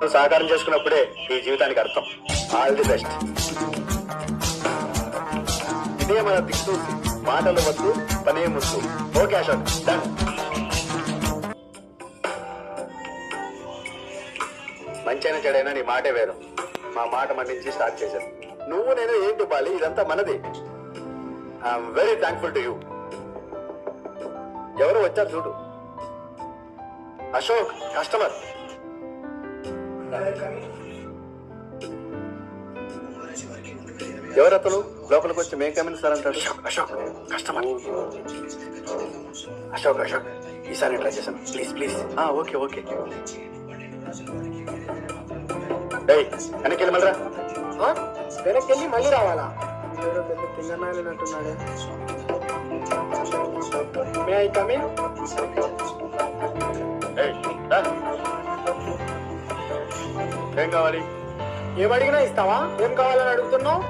నువ్వు సహకారం చేసుకున్నప్పుడే ఈ జీవితానికి అర్థం. All the best. ఇదే మన దిక్కు. మాటలు వద్దు, పనే ముద్దు. Okay Ashok, done. మంచైనా చెడైనా నీ మాటే వేరు. మా మాట మన్నించి స్టార్ట్ చేశాను. నువ్వు నేను ఏంటి బాలి, ఇదంతా మనది. I'm very thankful to you. ఎవరు వచ్చారు చూడు. అశోక్, కస్టమర్. ఎవరతను? లోపలికి వచ్చి మేకమిన్ సార్ అంటాడు. అశోక్, కస్టమర్. అశోక్ అశోక్, ఈసారి ట్రై చేశాను. Please please. Okay okay. వెనక్కి వెళ్ళి మళ్ళరా. వెనక్కి వెళ్ళి మళ్ళీ రావాలా? పెద్ద తింగనాయనట్టున్నాడే. May I come in? ఏం కావాలి? ఏం అడిగినా ఇస్తావా? ఏం కావాలని అడుగుతున్నావు?